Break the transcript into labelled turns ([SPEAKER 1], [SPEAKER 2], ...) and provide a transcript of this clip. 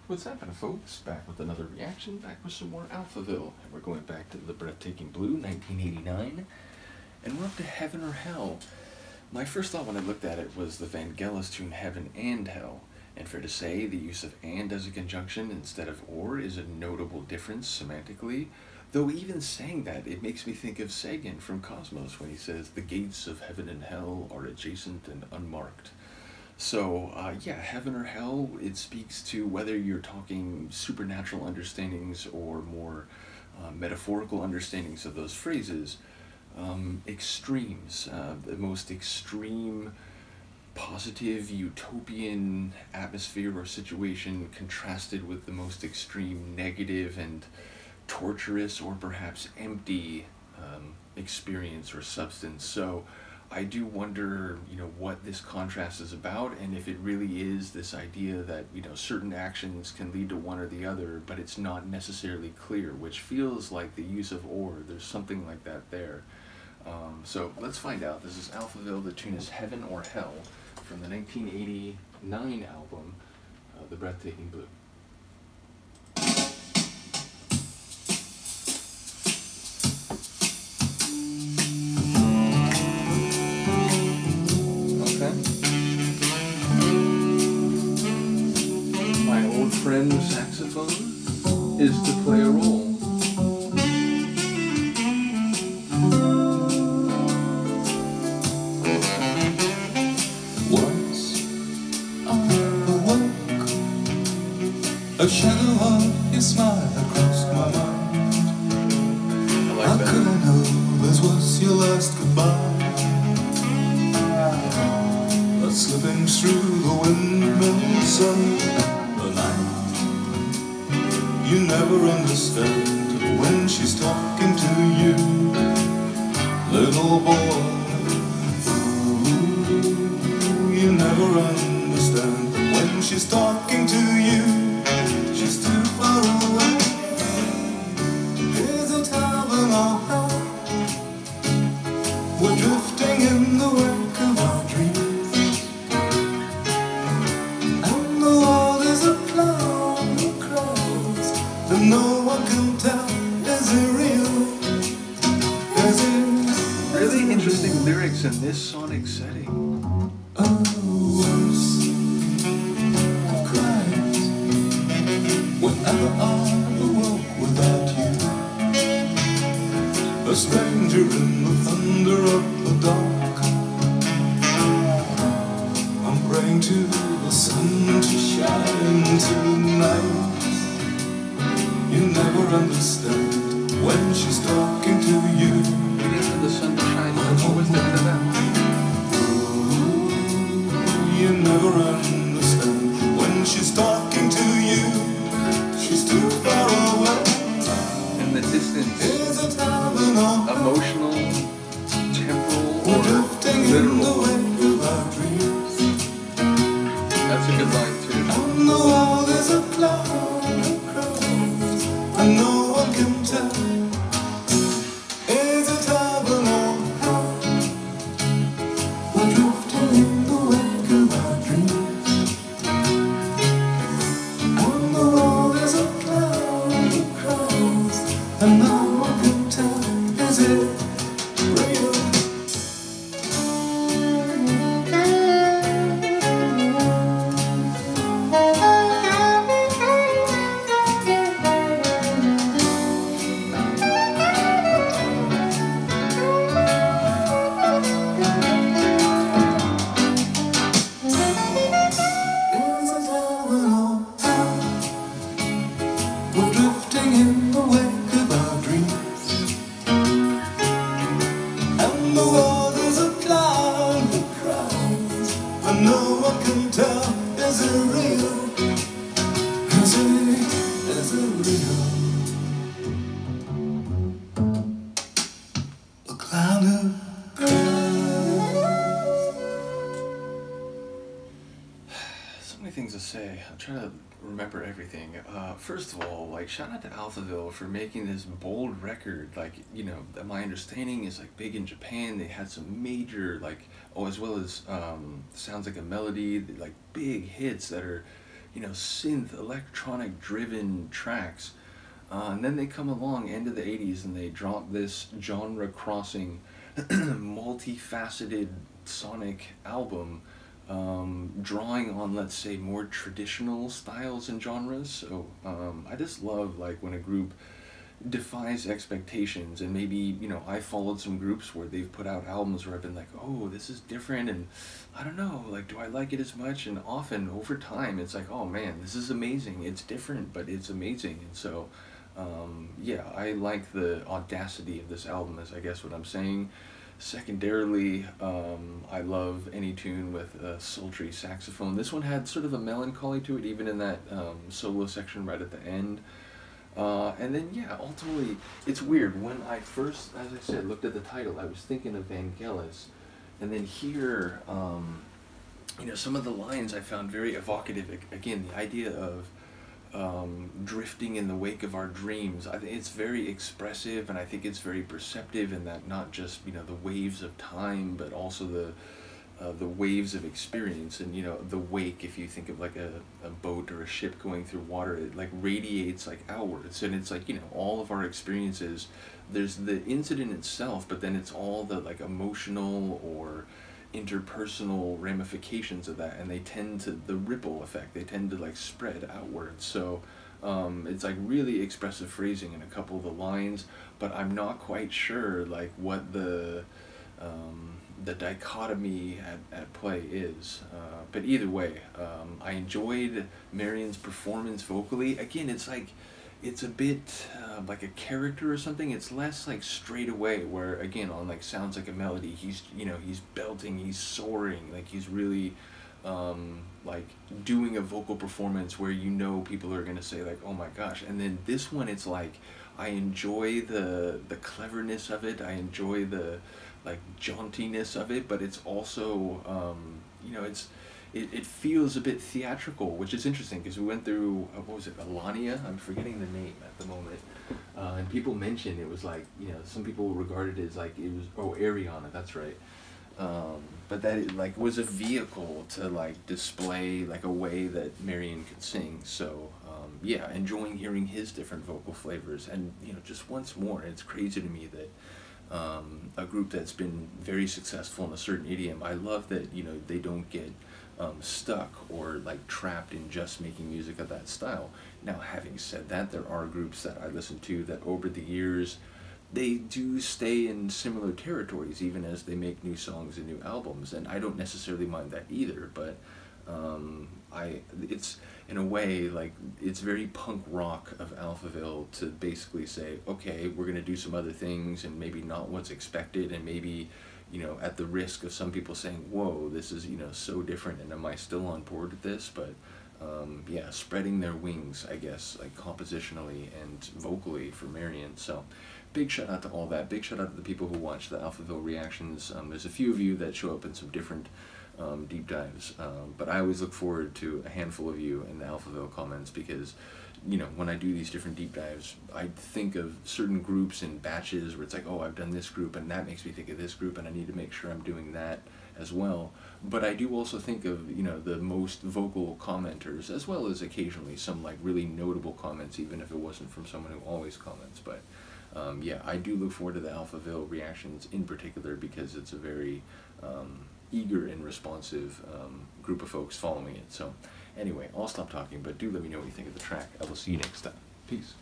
[SPEAKER 1] What's happening, folks? Back with another reaction, back with some more Alphaville. And we're going back to the Breathtaking Blue, 1989. And we're up to Heaven or Hell. My first thought when I looked at it was the Vangelis tune Heaven and Hell. And fair to say, the use of and as a conjunction instead of or is a notable difference semantically. Though even saying that, it makes me think of Sagan from Cosmos when he says, the gates of heaven and hell are adjacent and unmarked. So, yeah, heaven or hell, it speaks to whether you're talking supernatural understandings or more metaphorical understandings of those phrases. Extremes, the most extreme positive utopian atmosphere or situation contrasted with the most extreme negative and torturous or perhaps empty experience or substance. So I do wonder, what this contrast is about, and if it really is this idea that, certain actions can lead to one or the other, but it's not necessarily clear, which feels like the use of or. There's something like that there. So let's find out. This is Alphaville. The tune is Heaven or Hell from the 1989 album, The Breathtaking Blue. Friend saxophone is to play a role.
[SPEAKER 2] Once on the walk, a shadow of your smile crossed my mind. How could I know this was your last goodbye? But slipping through the windmill sun, you never understand when she's talking to you, little boy. Ooh, you never understand when she's talking to you. She's too far away. Is it heaven or hell? We're drifting in the wake of our dreams, and the world is a cloud of crowds. And no one can tell, is it real? Is it
[SPEAKER 1] really interesting lyrics in this sonic setting?
[SPEAKER 2] Oh, once I cried whenever I awoke without you, a stranger in the thunder of the dark. I'm praying to the sun to shine tonight. You never understand when she's talking to you.
[SPEAKER 1] Waiting for the sun to shine. What was the end of that?
[SPEAKER 2] You never understand when she's talking to you. She's too far away.
[SPEAKER 1] And the distance,
[SPEAKER 2] Is it heaven or
[SPEAKER 1] emotional, temporal,
[SPEAKER 2] we're
[SPEAKER 1] or
[SPEAKER 2] drifting in the
[SPEAKER 1] literal.
[SPEAKER 2] wake of our dreams,
[SPEAKER 1] That's a good line too.
[SPEAKER 2] and the world is a cloud of crowds, and no one can tell. Is it heaven or hell? We're drifting in the wake of our dreams, and the world is a cloud of crowds, and no one can tell. Is it real? We're drifting in the wake of our dreams, and the world is a cloud of crowds, and no one can tell. Is it real? Is it real? A cloud of crowds.
[SPEAKER 1] So many things to say. I'm trying to remember everything. First of all, shout out to Alphaville for making this bold record. My understanding is big in Japan. They had some major as well as Sounds Like a Melody, big hits that are you know, synth, electronic driven tracks. And then they come along, end of the 80s, and they drop this genre crossing, multifaceted sonic album, drawing on, let's say, more traditional styles and genres. So I just love, like, when a group defies expectations. And maybe, you know, I followed some groups where they've put out albums where I've been like, oh, this is different, and I don't know, like, do I like it as much? And often over time it's like, oh man, this is amazing, it's different but it's amazing. And so yeah, I like the audacity of this album, is I guess what I'm saying. Secondarily, I love any tune with a sultry saxophone. This one had sort of a melancholy to it, even in that solo section right at the end. And then, yeah, ultimately, it's weird. When I first, as I said, looked at the title, I was thinking of Vangelis. And then here, you know, some of the lines I found very evocative. Again, the idea of drifting in the wake of our dreams. I think it's very expressive, and I think it's very perceptive in that not just, you know, the waves of time, but also the waves of experience. And, you know, the wake, if you think of like a boat or a ship going through water, it like radiates like outwards, and it's like, you know, all of our experiences, there's the incident itself, but then it's all the like emotional or interpersonal ramifications of that, and they tend to, the ripple effect, they tend to like spread outwards. So it's like really expressive phrasing in a couple of the lines, but I'm not quite sure like what the dichotomy at play is. But either way, I enjoyed Marion's performance vocally. Again, it's like, it's a bit like a character or something. It's less like straight away, where again on like Sounds Like a Melody, he's, you know, he's belting, he's soaring, like he's really like doing a vocal performance where, you know, people are gonna say like, oh my gosh. And then this one, it's like, I enjoy the cleverness of it, I enjoy the like jauntiness of it, but it's also you know, it feels a bit theatrical, which is interesting because we went through, what was it, Alania? I'm forgetting the name at the moment. And people mentioned it was like, you know, some people regarded it as like, it was, oh, Ariana, that's right. But that it like was a vehicle to like display like a way that Marion could sing. So yeah, enjoying hearing his different vocal flavors. And, you know, just once more, it's crazy to me that a group that's been very successful in a certain idiom, I love that, you know, they don't get stuck or like trapped in just making music of that style. Now, having said that, there are groups that I listen to that over the years, they do stay in similar territories even as they make new songs and new albums, and I don't necessarily mind that either. But it's in a way like, it's very punk rock of Alphaville to basically say, okay, we're gonna do some other things and maybe not what's expected, and maybe, you know, at the risk of some people saying, whoa, this is, you know, so different, and am I still on board with this? But yeah, spreading their wings, I guess, like compositionally and vocally for Marion. So big shout out to all that. Big shout out to the people who watch the Alphaville reactions. There's a few of you that show up in some different deep dives, but I always look forward to a handful of you in the Alphaville comments, because, you know, when I do these different deep dives, I think of certain groups in batches where it's like, oh, I've done this group and that makes me think of this group, and I need to make sure I'm doing that as well. But I do also think of, you know, the most vocal commenters, as well as occasionally some like really notable comments, even if it wasn't from someone who always comments. But yeah, I do look forward to the Alphaville reactions in particular, because it's a very eager and responsive group of folks following it. So anyway, I'll stop talking, but do let me know what you think of the track. I will see you next time. Peace.